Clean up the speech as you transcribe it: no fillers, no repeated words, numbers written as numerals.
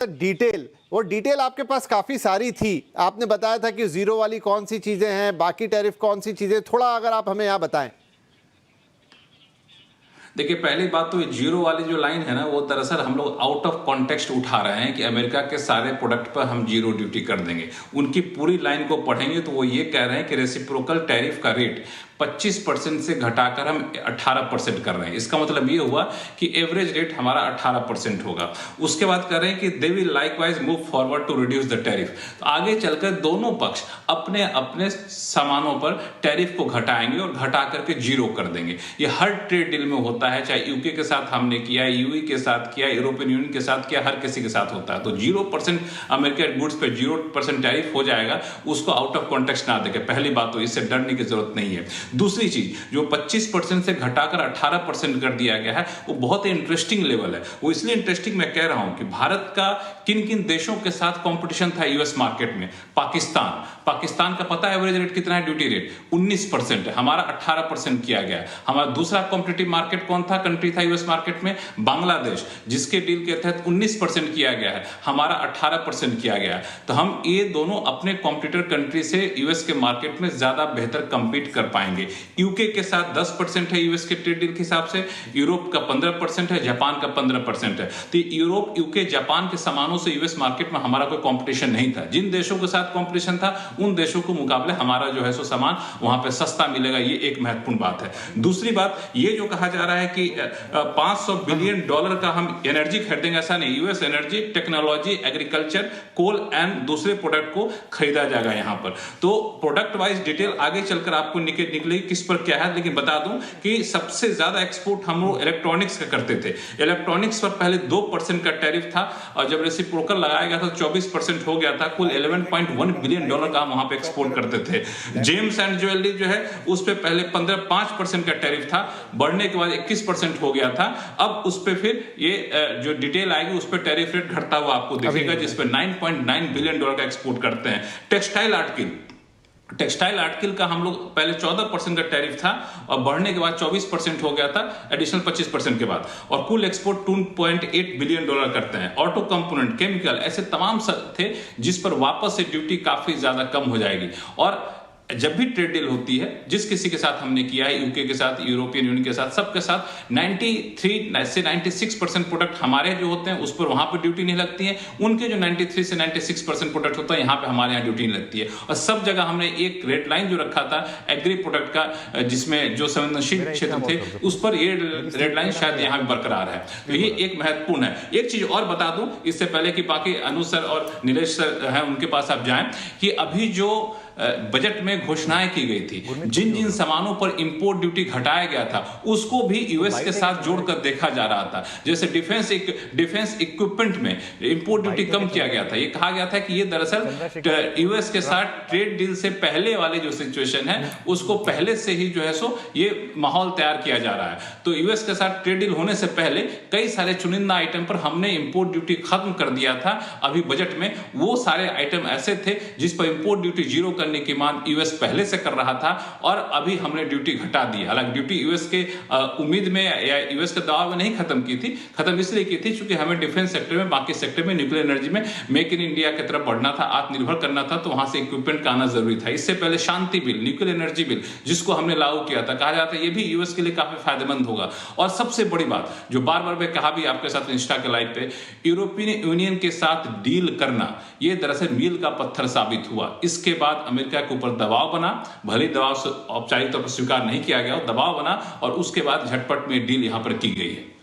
Detail, वो detail आपके पास काफी सारी थी। आपने बताया था कि जीरो वाली कौन सी चीजें हैं, बाकी टैरिफ कौन सी चीजें, थोड़ा अगर आप हमें यहाँ बताएं। देखिए, पहली बात तो जीरो वाली जो लाइन है ना, वो दरअसल हम लोग आउट ऑफ कॉन्टेक्स्ट उठा रहे हैं कि अमेरिका के सारे प्रोडक्ट पर हम जीरो ड्यूटी कर देंगे। उनकी पूरी लाइन को पढ़ेंगे तो वो ये कह रहे हैं कि रेसिप्रोकल टैरिफ का रेट 25% से घटाकर हम 18% कर रहे हैं। इसका मतलब ये हुआ कि एवरेज रेट हमारा 18% होगा। उसके बाद कह रहे हैं कि they will likewise move forward to reduce the tariff. तो आगे चलकर दोनों पक्ष अपने अपने सामानों पर टैरिफ को घटाएंगे और घटा करके जीरो कर देंगे। ये हर ट्रेड डील में होता है, चाहे यूके के साथ हमने किया, यूई के साथ किया, यूरोपियन यूनियन के साथ किया, हर किसी के साथ होता है। तो 0% अमेरिकन गुड्स पे 0% टैरिफ हो जाएगा, उसको आउट ऑफ कॉन्टेक्स्ट ना देके। पहली बात तो इससे डरने की जरूरत नहीं है। दूसरी चीज, जो 25% से घटाकर 18% कर दिया गया है, वो बहुत ही इंटरेस्टिंग लेवल है। वो इसलिए इंटरेस्टिंग मैं कह रहा हूं कि भारत का किन किन देशों के साथ कंपटीशन था यूएस मार्केट में। पाकिस्तान का पता है एवरेज रेट कितना है? ड्यूटी रेट 19% है, हमारा 18% किया गया। हमारा दूसरा कॉम्पिटिटिव मार्केट कौन था, कंट्री था यूएस मार्केट में? बांग्लादेश, जिसके डील के तहत 19% किया गया है, हमारा 18% किया गया है। तो हम ये दोनों अपने कॉम्पिटिटर कंट्री से यूएस के मार्केट में ज्यादा बेहतर कंपीट कर पाएंगे। यूके के साथ 10% है यूएस के ट्रेड डील के हिसाब से, यूरोप का 15% है, जापान का 15% है। तो यूरोप, यूके, जापान के सामानों से यूएस मार्केट में हमारा कोई कंपटीशन नहीं था। जिन देशों के साथ कंपटीशन था, उन देशों के मुकाबले हमारा जो है सो सामान वहां पे सस्ता मिलेगा। ये एक महत्वपूर्ण बात है। दूसरी बात, ये जो कहा जा रहा है कि $500 बिलियन का हम एनर्जी खरीदेंगे, ऐसा नहीं। US energy, technology, agriculture, coal and दूसरे प्रोडक्ट को खरीदा जाएगा यहाँ पर। तो प्रोडक्ट वाइज डिटेल आगे चलकर आपको निकलेगी किस पर क्या है। लेकिन बता दूं कि सबसे ज्यादा एक्सपोर्ट हम लोग इलेक्ट्रॉनिक्स का करते थे। इलेक्ट्रॉनिक्स पर पहले 2% का टैरिफ था, और जब रेसिप्रोकल लगाया गया था 24% हो गया था। कुल $11.1 बिलियन का वहां पे एक्सपोर्ट करते थे। जेम्स एंड ज्वेलरी जो है, उस पे पहले 5% का टैरिफ था, बढ़ने के बाद 21% हो गया था। अब उस पे फिर ये जो डिटेल आएगी, उस पे टैरिफ रेट घटता हुआ आपको दिखेगा, जिसपे $9.9 बिलियन का एक्सपोर्ट करते हैं। टेक्सटाइल आर्टिकल का हम लोग पहले 14% का टैरिफ था, और बढ़ने के बाद 24% हो गया था, एडिशनल 25% के बाद। और कुल एक्सपोर्ट $2.8 बिलियन करते हैं। ऑटो कंपोनेंट, केमिकल, ऐसे तमाम थे जिस पर वापस से ड्यूटी काफी ज्यादा कम हो जाएगी। और जब भी ट्रेड डील होती है, जिस किसी के साथ हमने किया है, यूके के साथ, यूरोपियन यूनियन के साथ, सबके साथ 93 से 96% प्रोडक्ट हमारे जो होते हैं उस पर वहां पर ड्यूटी नहीं लगती है। उनके जो 93 से 96% प्रोडक्ट होता है, यहाँ पे हमारे यहाँ ड्यूटी नहीं लगती है। और सब जगह हमने एक रेड लाइन जो रखा था एग्री प्रोडक्ट का, जिसमें जो संवेदनशील क्षेत्र थे, उस पर ये रेड लाइन शायद यहाँ बरकरार है। तो ये एक महत्वपूर्ण है। एक चीज और बता दूं इससे पहले कि बाकी अनु सर और नीलेश सर हैं, उनके पास आप जाएं, कि अभी जो बजट में घोषणाएं की गई थी, जिन जिन सामानों पर इंपोर्ट ड्यूटी घटाया गया था, उसको भी यूएस के साथ जोड़कर देखा जा रहा था। जैसे डिफेंस इक्विपमेंट में इंपोर्ट ड्यूटी कम किया गया था। ये कहा गया था कि ये दरअसल यूएस के साथ ट्रेड डील से पहले वाले जो सिचुएशन है, उसको पहले से ही जो है सो ये माहौल तैयार किया जा रहा है। तो यूएस के साथ ट्रेड डील होने से पहले कई सारे चुनिंदा आइटम पर हमने इंपोर्ट ड्यूटी खत्म कर दिया था। अभी बजट में वो सारे आइटम ऐसे थे जिस पर इंपोर्ट ड्यूटी जीरो करने की मांग यूएस पहले से कर रहा था, और अभी हमने ड्यूटी घटा दी। हालांकि ड्यूटी यूएस के उम्मीद में या यूएस के दबाव में नहीं खत्म की थी, खत्म इसलिए की थी क्योंकि हमें डिफेंस सेक्टर में, बाकी सेक्टर में, न्यूक्लियर एनर्जी में मेक इन इंडिया की तरफ बढ़ना था, आत्मनिर्भर करना था, तो वहां से इक्विपमेंट का आना जरूरी था। इससे पहले शांति बिल, न्यूक्लियर एनर्जी बिल, जिसको हमने लागू किया था, कहा जाता है ये भी यूएस के लिए काफी फायदेमंद होगा। और सबसे बड़ी बात जो बार बार मैं कहा भी आपके साथ इंस्टा के लाइव पे, यूरोपियन यूनियन के साथ डील करना, ये दरअसल मील का पत्थर साबित हुआ। इसके बाद अमेरिका के ऊपर दबाव बना, भले दबाव से औपचारिक तौर पर स्वीकार नहीं किया गया, दबाव बना, और उसके बाद झटपट में डील यहां पर की गई है।